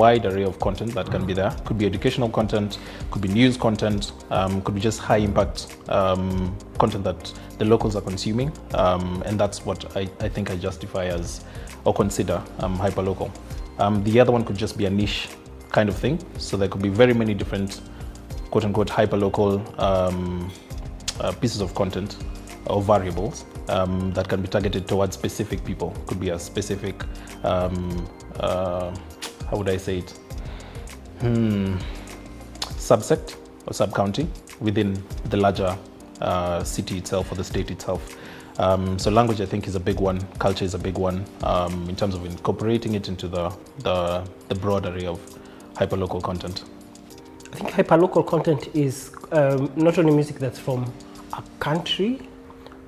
wide array of content that can be there. Could be educational content, could be news content, could be just high impact content that the locals are consuming, and that's what I think I justify as or consider hyperlocal. The other one could just be a niche kind of thing, so there could be very many different quote unquote hyperlocal pieces of content or variables that can be targeted towards specific people. Could be a specific how would I say it? Subsect or sub-county within the larger city itself or the state itself. So language, I think, is a big one. Culture is a big one in terms of incorporating it into the broad array of hyperlocal content. I think hyperlocal content is not only music that's from a country,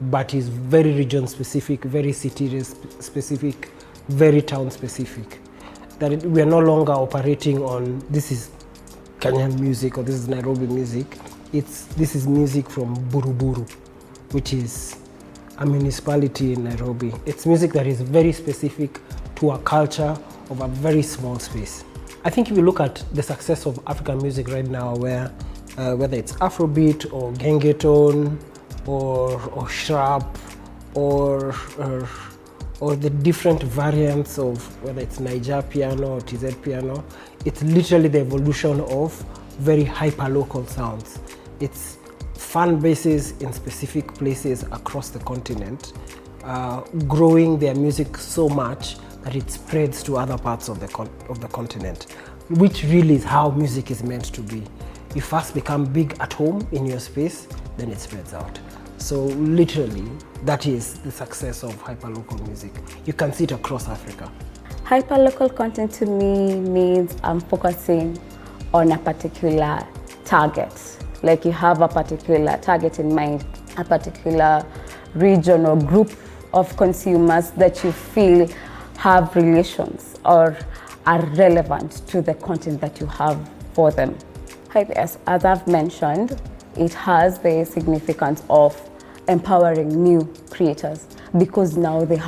but is very region specific, very city specific, very town specific. That we are no longer operating on this is Kenyan music or this is Nairobi music. This is music from Buruburu, which is a municipality in Nairobi. It's music that is very specific to a culture of a very small space. I think if you look at the success of African music right now, where whether it's Afrobeat or Gengeton or Shrap or the different variants of whether it's Niger piano or TZ piano, it's literally the evolution of very hyper-local sounds. It's fan bases in specific places across the continent, growing their music so much that it spreads to other parts of the continent, which really is how music is meant to be. You first become big at home in your space, then it spreads out. So literally, that is the success of hyperlocal music. You can see it across Africa. Hyperlocal content to me means I'm focusing on a particular target. Like you have a particular target in mind, a particular region or group of consumers that you feel have relations or are relevant to the content that you have for them. As I've mentioned, it has the significance of empowering new creators because now they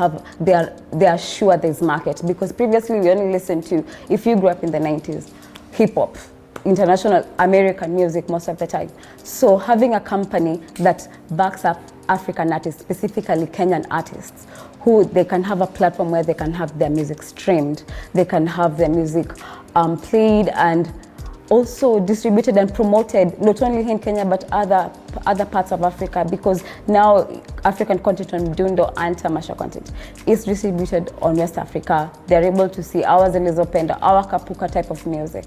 are sure there's market, because previously we only listened to, if you grew up in the 90s, hip hop, international American music most of the time. So having a company that backs up African artists, specifically Kenyan artists, who they can have a platform where they can have their music streamed, they can have their music played and also distributed and promoted, not only in Kenya but other parts of Africa, because now African content on Dundo and Tamasha content is distributed on West Africa. They're able to see our Zilizopenda, our Kapuka type of music.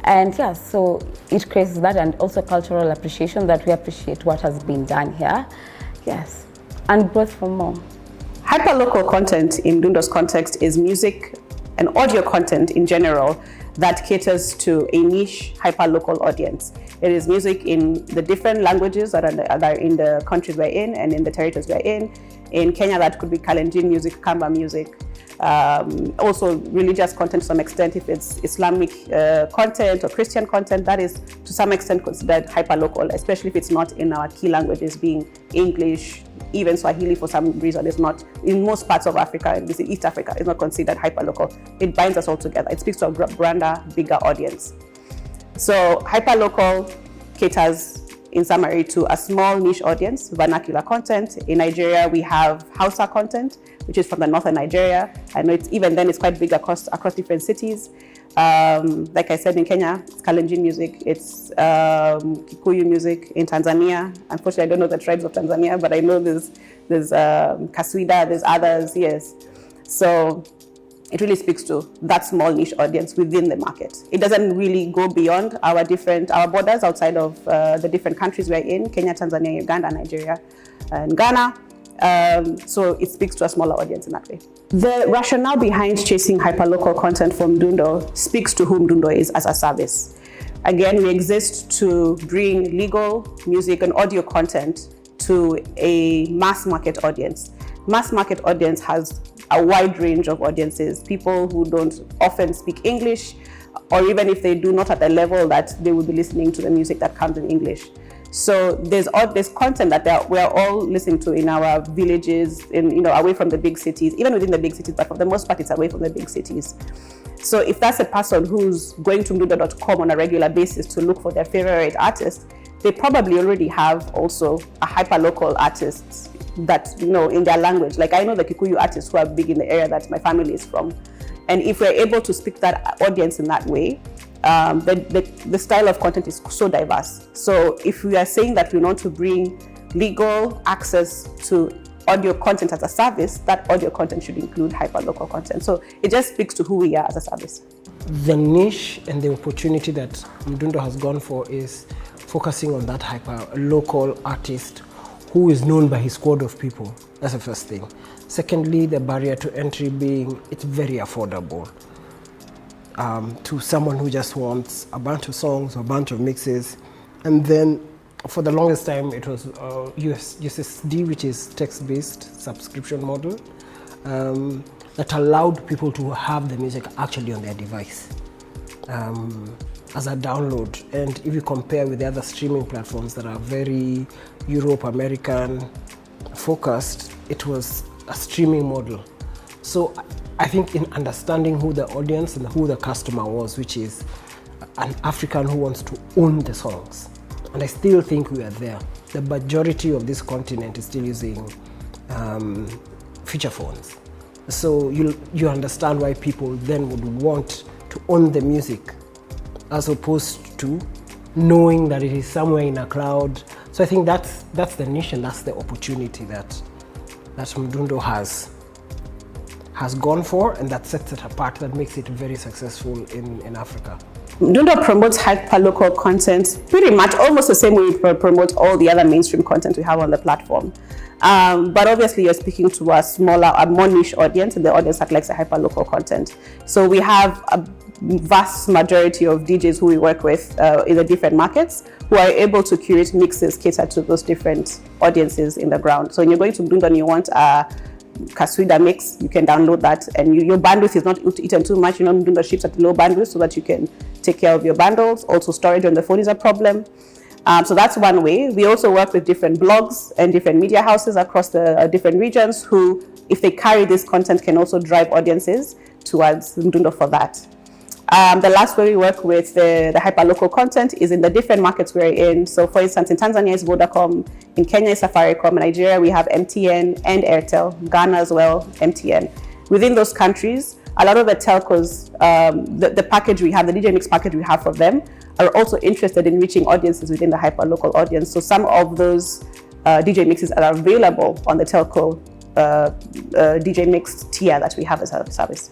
And yeah, so it creates that, and also cultural appreciation, that we appreciate what has been done here. Yes, and growth for more. Hyperlocal content in Dundo's context is music and audio content in general that caters to a niche hyperlocal audience. It is music in the different languages that are in the countries we're in and in the territories we're in. In Kenya, that could be Kalenjin music, Kamba music. Also religious content to some extent. If it's Islamic content or Christian content, that is to some extent considered hyperlocal, especially if it's not in our key languages, being English. Even Swahili, for some reason, is not, in most parts of Africa, and East Africa, is not considered hyperlocal. It binds us all together. It speaks to a grander, bigger audience. So hyperlocal caters, in summary, to a small niche audience, vernacular content. In Nigeria, we have Hausa content, which is from the northern Nigeria. I know even then it's quite big across different cities. Like I said, in Kenya, it's Kalenjin music, it's Kikuyu music. In Tanzania, unfortunately, I don't know the tribes of Tanzania, but I know there's Kaswida, there's others, yes. So it really speaks to that small niche audience within the market. It doesn't really go beyond our borders outside of the different countries we're in, Kenya, Tanzania, Uganda, Nigeria, and Ghana. So it speaks to a smaller audience in that way. The rationale behind chasing hyperlocal content from Dundo speaks to whom Dundo is as a service. Again, we exist to bring legal music and audio content to a mass market audience. Mass market audience has a wide range of audiences, people who don't often speak English, or even if they do, not at the level that they would be listening to the music that comes in English. So there's content that we're all listening to in our villages, away from the big cities, even within the big cities, but for the most part, it's away from the big cities. So if that's a person who's going to mdundo.com on a regular basis to look for their favorite artist, they probably already have also a hyperlocal artist that, in their language. Like I know the Kikuyu artists who are big in the area that my family is from. And if we're able to speak to that audience in that way, the style of content is so diverse. So if we are saying that we want to bring legal access to audio content as a service, that audio content should include hyperlocal content. So it just speaks to who we are as a service. The niche and the opportunity that Mdundo has gone for is focusing on that hyperlocal artist who is known by his squad of people. That's the first thing. Secondly, the barrier to entry being it's very affordable to someone who just wants a bunch of songs or a bunch of mixes. And then for the longest time, it was USSD, which is text-based subscription model, that allowed people to have the music actually on their device as a download. And if you compare with the other streaming platforms that are very Europe, American focused, it was a streaming model. So I think in understanding who the audience and who the customer was, which is an African who wants to own the songs. And I still think we are there. The majority of this continent is still using feature phones. So you understand why people then would want to own the music as opposed to knowing that it is somewhere in a cloud. So I think that's the niche and that's the opportunity that Mdundo has gone for, and that sets it apart, that makes it very successful in Africa. Mdundo promotes hyperlocal content pretty much almost the same way we promote all the other mainstream content we have on the platform. But obviously you're speaking to a more niche audience, and the audience that likes the hyperlocal content. So we have a vast majority of DJs who we work with in the different markets who are able to curate mixes catered to those different audiences in the ground. So when you're going to Mdundo and you want a Kaswida mix, you can download that, and your bandwidth is not eaten too much. Mdundo ships at low bandwidth so that you can take care of your bundles. Also, storage on the phone is a problem. So that's one way. We also work with different blogs and different media houses across the different regions who, if they carry this content, can also drive audiences towards Mdundo for that. The last way we work with the hyperlocal content is in the different markets we're in. So for instance, in Tanzania is Vodacom, in Kenya is Safaricom, in Nigeria we have MTN and Airtel, Ghana as well, MTN. Within those countries, a lot of the telcos, the package we have, the DJ Mix package we have for them, are also interested in reaching audiences within the hyperlocal audience. So some of those DJ mixes are available on the telco DJ Mix tier that we have as a service.